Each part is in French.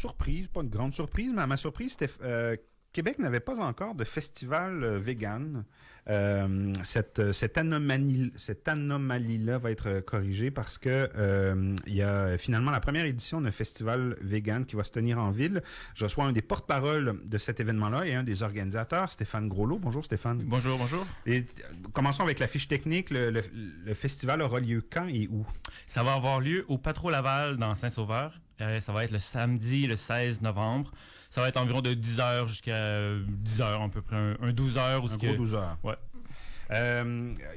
surprise, pas une grande surprise, mais à ma surprise, c'était Québec n'avait pas encore de festival vegan. Cette anomalie-là va être corrigée parce que il y a finalement la première édition d'un festival vegan qui va se tenir en ville. Je reçois un des porte-parole de cet événement-là et un des organisateurs, Stéphane Groslot. Bonjour Stéphane. Bonjour. Et commençons avec la fiche technique. Le festival aura lieu quand et où? Ça va avoir lieu au Patro Laval dans Saint-Sauveur. Ça va être le samedi, le 16 novembre. Ça va être environ de 10h jusqu'à 10h, à peu près un 12h. Un gros 12 heures. Ouais.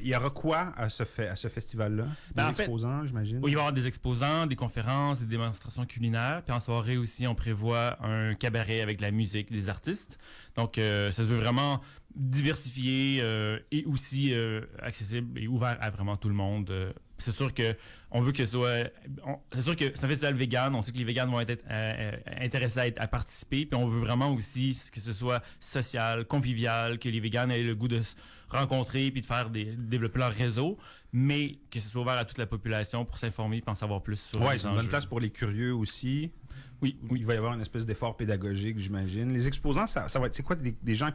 Il y aura quoi à ce festival-là? Des exposants, j'imagine? Oui, il va y avoir des exposants, des conférences, des démonstrations culinaires. Puis en soirée aussi, on prévoit un cabaret avec de la musique, des artistes. Donc, ça se veut vraiment diversifié et aussi accessible et ouvert à vraiment tout le monde. C'est sûr que on veut que ce soit... c'est sûr que c'est un festival vegan. On sait que les véganes vont être intéressés à participer. Puis on veut vraiment aussi que ce soit social, convivial, que les véganes aient le goût de se rencontrer puis de faire développer leur réseau, mais que ce soit ouvert à toute la population pour s'informer et en savoir plus sur les enjeux. C'est une bonne place pour les curieux aussi. Oui. Il va y avoir une espèce d'effort pédagogique, j'imagine. Les exposants, ça va être... C'est quoi, des gens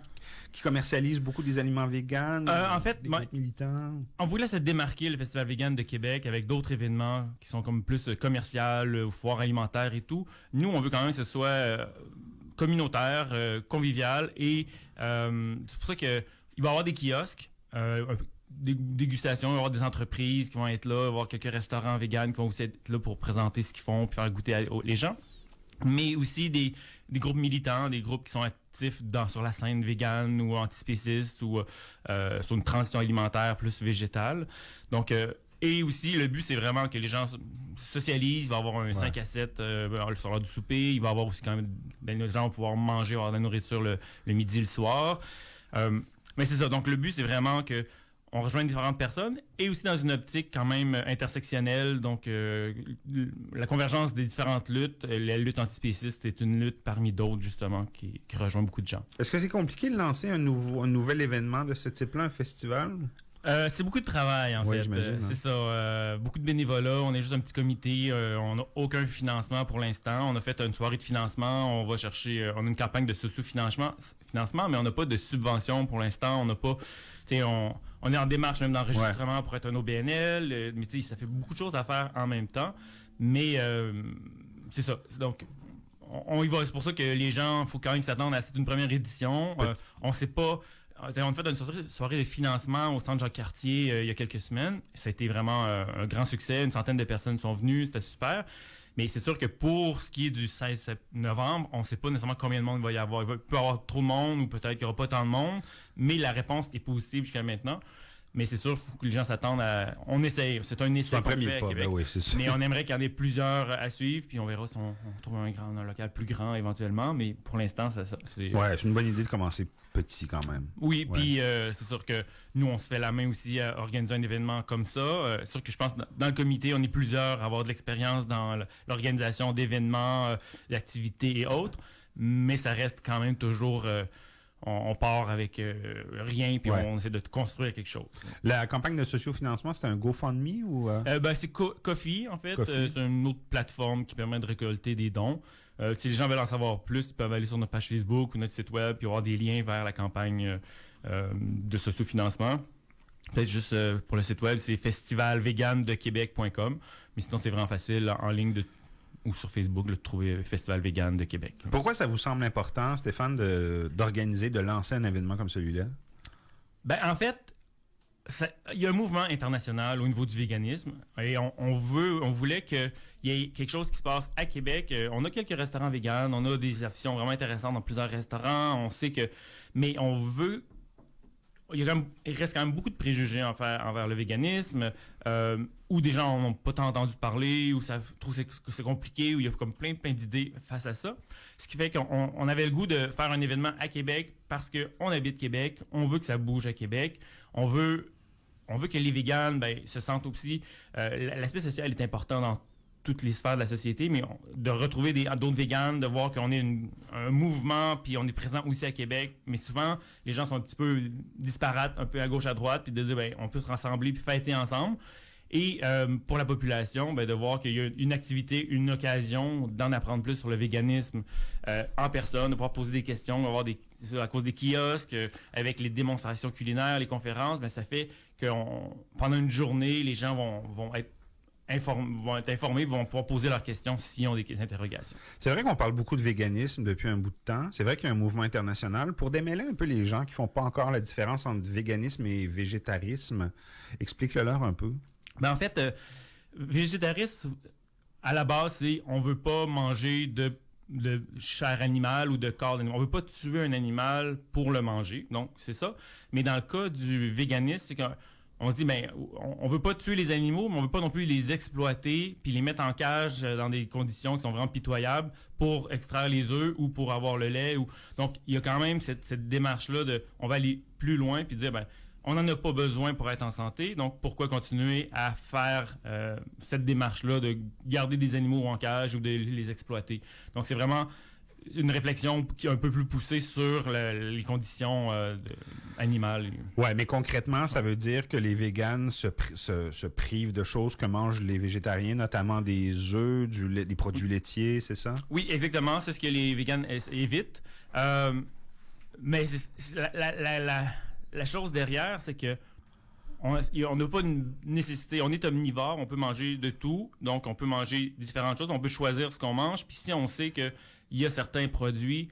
qui commercialisent beaucoup des aliments véganes? En fait, des militants? On voulait se démarquer, le Festival vegan de Québec, avec d'autres événements qui sont comme plus commercial, foire alimentaire et tout. Nous, on veut quand même que ce soit communautaire, convivial et c'est pour ça que il va y avoir des kiosques, des dégustations, il va y avoir des entreprises qui vont être là, il va y avoir quelques restaurants véganes qui vont aussi être là pour présenter ce qu'ils font puis faire goûter les gens. Mais aussi des groupes militants, des groupes qui sont actifs sur la scène végane ou antispéciste ou sur une transition alimentaire plus végétale. Donc, et aussi, le but, c'est vraiment que les gens socialisent. Il va y avoir un 5 à 7 sur l'heure du souper. Il va y avoir aussi quand même... les gens vont pouvoir manger, avoir de la nourriture le midi et le soir. Mais c'est ça. Donc, le but, c'est vraiment que on rejoint différentes personnes et aussi dans une optique quand même intersectionnelle. Donc, la convergence des différentes luttes, la lutte antispéciste est une lutte parmi d'autres, justement, qui rejoint beaucoup de gens. Est-ce que c'est compliqué de lancer un nouvel événement de ce type-là, un festival? C'est beaucoup de travail, en fait. C'est ça. Beaucoup de bénévolat. On est juste un petit comité. On n'a aucun financement pour l'instant. On a fait une soirée de financement. On va chercher... on a une campagne de sous-financement, mais on n'a pas de subvention pour l'instant. On n'a pas... On est en démarche même d'enregistrement pour être un OBNL. Mais tu sais, ça fait beaucoup de choses à faire en même temps. Mais c'est ça. Donc... on y va. C'est pour ça que les gens, faut quand même s'attendre à... C'est une première édition. On sait pas... On a fait une soirée de financement au centre Jacques-Cartier il y a quelques semaines. Ça a été vraiment un grand succès. Une centaine de personnes sont venues. C'était super. Mais c'est sûr que pour ce qui est du 16 novembre, on ne sait pas nécessairement combien de monde il va y avoir. Il peut y avoir trop de monde ou peut-être qu'il n'y aura pas tant de monde. Mais la réponse est positive jusqu'à maintenant. Mais c'est sûr, il faut que les gens s'attendent à... On essaye. C'est un essai qu'on fait à Québec. Oui, c'est sûr. Mais on aimerait qu'il y en ait plusieurs à suivre. Puis on verra si on trouve un local plus grand éventuellement. Mais pour l'instant, c'est... Ouais, c'est une bonne idée de commencer petit quand même. Oui, puis c'est sûr que nous, on se fait la main aussi à organiser un événement comme ça. C'est sûr que je pense que dans le comité, on est plusieurs à avoir de l'expérience dans l'organisation d'événements, d'activités et autres. Mais ça reste quand même toujours... on part avec rien puis on essaie de construire quelque chose. La campagne de sociofinancement, c'est un GoFundMe ou c'est Ko-fi en fait. C'est une autre plateforme qui permet de récolter des dons. Si les gens veulent en savoir plus, ils peuvent aller sur notre page Facebook ou notre site web puis avoir des liens vers la campagne de sociofinancement. Peut-être juste pour le site web, c'est festivalvegandequebec.com. Mais sinon, c'est vraiment facile en ligne ou sur Facebook, de trouver Festival Vegan de Québec. Pourquoi ça vous semble important, Stéphane, d'organiser, de lancer un événement comme celui-là? Ben, en fait, il y a un mouvement international au niveau du véganisme et on voulait qu'il y ait quelque chose qui se passe à Québec. On a quelques restaurants véganes, on a des options vraiment intéressantes dans plusieurs restaurants. On sait que... Mais on veut... Il reste quand même beaucoup de préjugés envers le véganisme, où des gens n'ont pas tant entendu parler, où ça trouvent que c'est compliqué, où il y a comme plein d'idées face à ça. Ce qui fait qu'on avait le goût de faire un événement à Québec parce qu'on habite Québec, on veut que ça bouge à Québec, on veut que les véganes se sentent aussi... l'aspect social est important dans toutes les sphères de la société, mais de retrouver d'autres véganes, de voir qu'on est un mouvement, puis on est présent aussi à Québec, mais souvent, les gens sont un petit peu disparates, un peu à gauche, à droite, puis de dire, on peut se rassembler puis fêter ensemble. Et pour la population, de voir qu'il y a une activité, une occasion d'en apprendre plus sur le véganisme en personne, de pouvoir poser des questions, avoir à cause des kiosques, avec les démonstrations culinaires, les conférences, ça fait que pendant une journée, les gens vont être informés, vont pouvoir poser leurs questions s'ils ont des interrogations. C'est vrai qu'on parle beaucoup de véganisme depuis un bout de temps. C'est vrai qu'il y a un mouvement international. Pour démêler un peu les gens qui font pas encore la différence entre véganisme et végétarisme, explique-le-leur un peu. En fait, végétarisme, à la base, c'est on veut pas manger de chair animale ou de corps d'animal. On veut pas tuer un animal pour le manger. Donc, c'est ça. Mais dans le cas du véganisme, c'est qu'on se dit, on veut pas tuer les animaux, mais on veut pas non plus les exploiter puis les mettre en cage dans des conditions qui sont vraiment pitoyables pour extraire les œufs ou pour avoir le lait. Donc, il y a quand même cette démarche-là on va aller plus loin puis dire, on n'en a pas besoin pour être en santé, donc pourquoi continuer à faire cette démarche-là de garder des animaux en cage ou de les exploiter? Donc, c'est vraiment une réflexion qui est un peu plus poussée sur les conditions animales. Ouais, mais concrètement, ça veut dire que les véganes se privent de choses que mangent les végétariens, notamment des œufs, des produits laitiers, c'est ça? Oui, exactement. C'est ce que les véganes évitent. Mais la chose derrière, c'est que on n'a pas une nécessité. On est omnivore, on peut manger de tout, donc on peut manger différentes choses, on peut choisir ce qu'on mange. Puis si on sait qu'il y a certains produits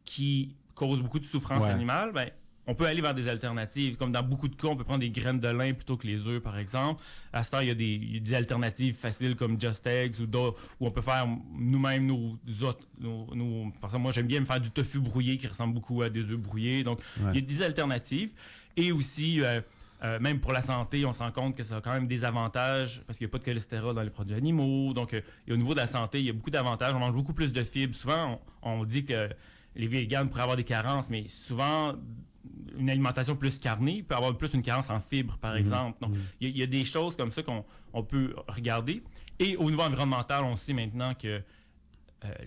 qui causent beaucoup de souffrance animale, on peut aller vers des alternatives. Comme dans beaucoup de cas, on peut prendre des graines de lin plutôt que les œufs, par exemple. À ce temps, il y a des alternatives faciles comme Just Eggs où on peut faire nous-mêmes parce que moi, j'aime bien me faire du tofu brouillé qui ressemble beaucoup à des œufs brouillés. Donc, il y a des alternatives. Et aussi, même pour la santé, on se rend compte que ça a quand même des avantages parce qu'il n'y a pas de cholestérol dans les produits animaux. Donc, et au niveau de la santé, il y a beaucoup d'avantages. On mange beaucoup plus de fibres. Souvent, on dit que les véganes pourraient avoir des carences, mais souvent, une alimentation plus carnée peut avoir plus une carence en fibres, par exemple. Donc, il y a des choses comme ça qu'on peut regarder. Et au niveau environnemental, on sait maintenant que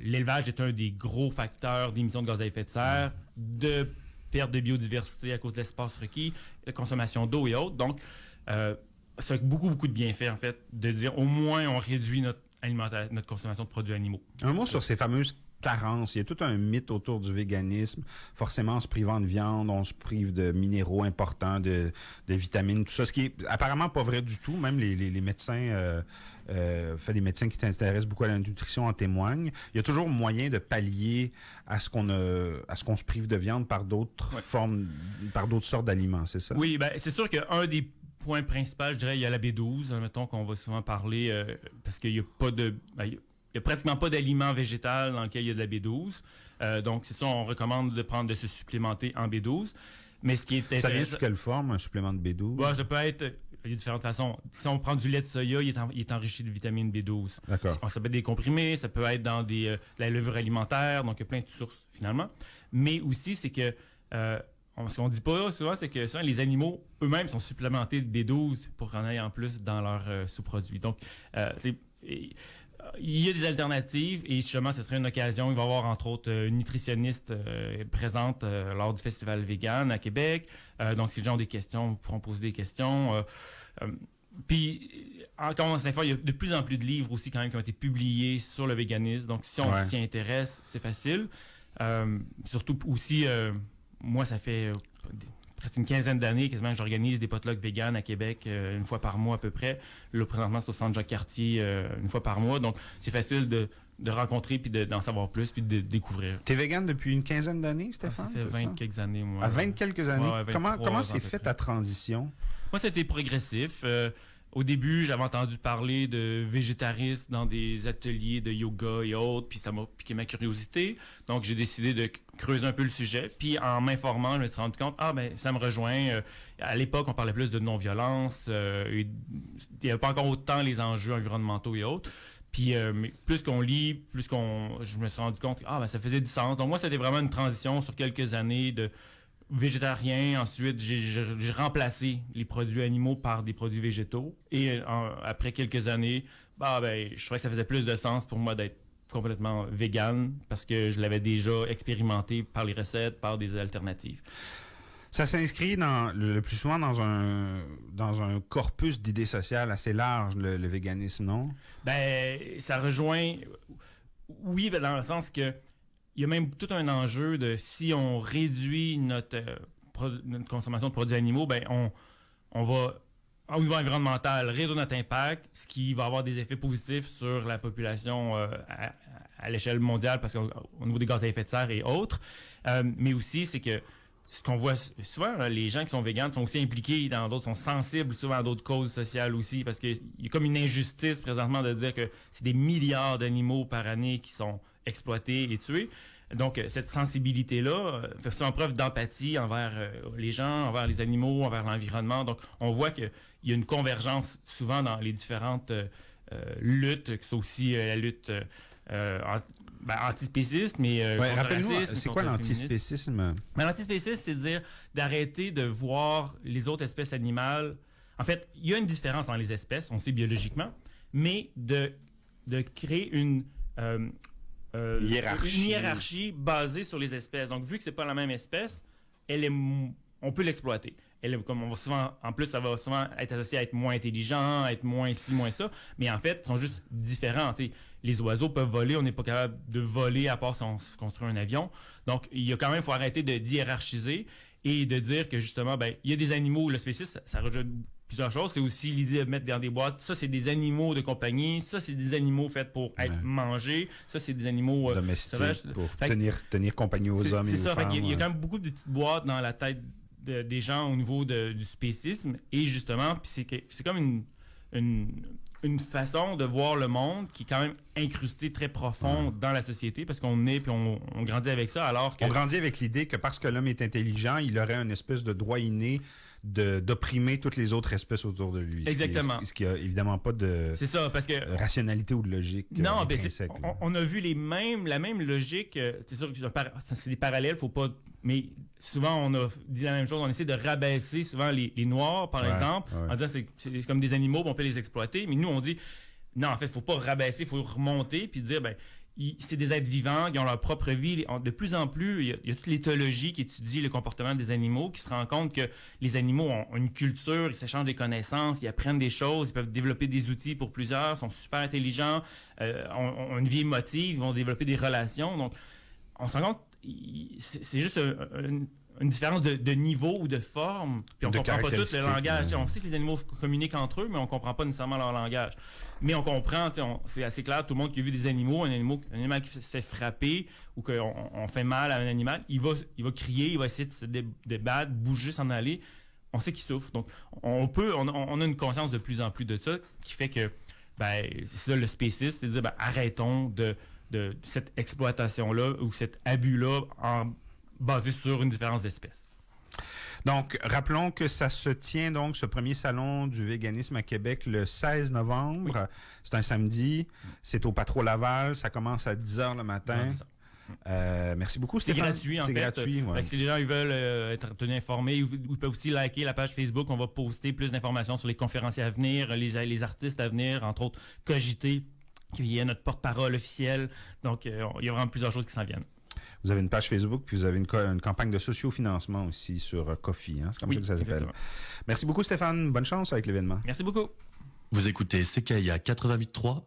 l'élevage est un des gros facteurs d'émissions de gaz à effet de serre, de perte de biodiversité à cause de l'espace requis, la consommation d'eau et autres. Donc, ça a beaucoup de bienfaits, en fait, de dire au moins on réduit notre consommation de produits animaux. Un mot sur ces fameuses carences. Il y a tout un mythe autour du véganisme. Forcément, en se privant de viande, on se prive de minéraux importants, de vitamines, tout ça, ce qui est apparemment pas vrai du tout. Même les médecins, des médecins qui s'intéressent beaucoup à la nutrition en témoignent. Il y a toujours moyen de pallier à ce qu'on se prive de viande par d'autres formes, par d'autres sortes d'aliments, c'est ça? Oui, c'est sûr qu'un des points principaux, je dirais, il y a la B12, mettons qu'on va souvent parler, parce qu'il n'y a pas de... il n'y a pratiquement pas d'aliment végétal dans lequel il y a de la B12. Donc, c'est ça, on recommande de se supplémenter en B12. Mais ce qui est ça vient sous quelle forme, un supplément de B12? Ça peut être... Il y a différentes façons. Si on prend du lait de soya, il est enrichi de vitamine B12. D'accord. Ça peut être des comprimés, ça peut être dans la levure alimentaire, donc il y a plein de sources, finalement. Mais aussi, c'est que... ce qu'on ne dit pas souvent, c'est que souvent, les animaux eux-mêmes sont supplémentés de B12 pour en avoir en plus dans leurs sous-produits. Donc, il y a des alternatives et justement, ce serait une occasion. Il va y avoir entre autres une nutritionniste présente lors du Festival Vegan à Québec. Donc, si les gens ont des questions, ils pourront poser des questions. Puis, quand on s'informe, il y a de plus en plus de livres aussi quand même qui ont été publiés sur le véganisme. Donc, si on s'y intéresse, c'est facile. Surtout aussi, moi, ça fait presque une quinzaine d'années quasiment que j'organise des potlucks véganes à Québec une fois par mois à peu près. Là, présentement, c'est au Centre Jacques-Cartier une fois par mois. Donc, c'est facile de rencontrer puis d'en savoir plus puis de découvrir. T'es végane depuis une quinzaine d'années, Stéphane? Ça fait 20 quelques années, moi. À 20 quelques années? Ouais, Comment s'est fait ta transition? Moi, c'était progressif. Au début, j'avais entendu parler de végétarisme dans des ateliers de yoga et autres, puis ça m'a piqué ma curiosité. Donc, j'ai décidé de creuser un peu le sujet. Puis, en m'informant, je me suis rendu compte, ça me rejoint. À l'époque, on parlait plus de non-violence. Il n'y avait pas encore autant les enjeux environnementaux et autres. Puis, plus qu'on lit, je me suis rendu compte que ça faisait du sens. Donc, moi, c'était vraiment une transition sur quelques années de végétarien. Ensuite, j'ai remplacé les produits animaux par des produits végétaux. Et après quelques années, je trouvais que ça faisait plus de sens pour moi d'être complètement vegan parce que je l'avais déjà expérimenté par les recettes, par des alternatives. Ça s'inscrit le plus souvent dans un corpus d'idées sociales assez large, le véganisme, non? Ben, ça rejoint, oui, ben, dans le sens que il y a même tout un enjeu de si on réduit notre consommation de produits animaux, ben on va, au niveau environnemental, réduire notre impact, ce qui va avoir des effets positifs sur la population à l'échelle mondiale, parce qu'au niveau des gaz à effet de serre et autres. Mais aussi, c'est que ce qu'on voit souvent, les gens qui sont véganes sont aussi impliqués dans d'autres, sont sensibles souvent à d'autres causes sociales aussi, parce qu'il y a comme une injustice présentement de dire que c'est des milliards d'animaux par année qui sont exploités et tués. Donc, cette sensibilité-là fait souvent preuve d'empathie envers les gens, envers les animaux, envers l'environnement. Donc, on voit qu'il y a une convergence souvent dans les différentes luttes, que ce soit aussi la lutte antispéciste, mais rappelle-nous, c'est quoi l'antispécisme? Ben, l'antispécisme, c'est de dire d'arrêter de voir les autres espèces animales. En fait, il y a une différence dans les espèces, on sait biologiquement, mais de créer une hiérarchie basée sur les espèces. Donc, vu que c'est pas la même espèce, on peut l'exploiter. Comme on va souvent, en plus, ça va souvent être associé à être moins intelligent, à être moins ci, moins ça. Mais en fait, ils sont juste différents. T'sais. Les oiseaux peuvent voler, on n'est pas capable de voler à part si on se construit un avion. Donc, il faut arrêter de hiérarchiser et de dire que justement, ben, il y a des animaux, le spécisme, ça rejoint plusieurs choses. C'est aussi l'idée de mettre dans des boîtes, ça c'est des animaux de compagnie, ça c'est des animaux faits pour être mangés, ça c'est des animaux domestiques pour tenir compagnie aux hommes et aux femmes. C'est ça, il y a quand même beaucoup de petites boîtes dans la tête des gens au niveau du spécisme, et justement, puis c'est comme une façon de voir le monde qui est quand même incrustée très profond dans la société, parce qu'on est puis on grandit avec ça, alors que... On grandit avec l'idée que parce que l'homme est intelligent, il aurait une espèce de droit inné d'opprimer toutes les autres espèces autour de lui. Exactement. Ce qui a évidemment pas de c'est ça, parce que rationalité ou de logique intrinsèque. On a vu la même logique. C'est sûr que c'est des parallèles, faut pas... Mais souvent, on a dit la même chose. On essaie de rabaisser souvent les Noirs, par exemple, en disant c'est comme des animaux, on peut les exploiter. Mais nous, on dit, non, en fait, il faut pas rabaisser, il faut remonter puis dire, ben, c'est des êtres vivants, qui ont leur propre vie. De plus en plus, il y a toute l'éthologie qui étudie le comportement des animaux, qui se rend compte que les animaux ont une culture, ils s'échangent des connaissances, ils apprennent des choses, ils peuvent développer des outils pour plusieurs, sont super intelligents, ont une vie émotive, ils vont développer des relations. Donc, on se rend compte, c'est juste une différence de niveau ou de forme, puis on comprend pas tout le langage. On sait que les animaux communiquent entre eux, mais on comprend pas nécessairement leur langage. Mais on comprend, c'est assez clair, tout le monde qui a vu des animaux, un animal qui se fait frapper ou qu'on fait mal à un animal, il va crier, il va essayer de se débattre, bouger, s'en aller. On sait qu'il souffre. Donc, on a une conscience de plus en plus de ça, qui fait que, ben, c'est ça le spécisme, c'est de dire, ben, arrêtons de cette exploitation-là ou cet abus-là basé sur une différence d'espèces. Donc, rappelons que ça se tient, donc, ce premier salon du véganisme à Québec le 16 novembre. Oui. C'est un samedi. C'est au Patro Laval. Ça commence à 10h le matin. Merci beaucoup, Stéphane. C'est gratuit, en fait. C'est gratuit, ouais. Si les gens ils veulent être tenus informés, ils peuvent aussi liker la page Facebook. On va poster plus d'informations sur les conférenciers à venir, les artistes à venir, entre autres Cogité, qui est notre porte-parole officielle. Donc, il y a vraiment plusieurs choses qui s'en viennent. Vous avez une page Facebook, puis vous avez une campagne de sociofinancement aussi sur Ko-fi. C'est comme ça que ça s'appelle. Merci beaucoup, Stéphane. Bonne chance avec l'événement. Merci beaucoup. Vous écoutez CKIA 88.3.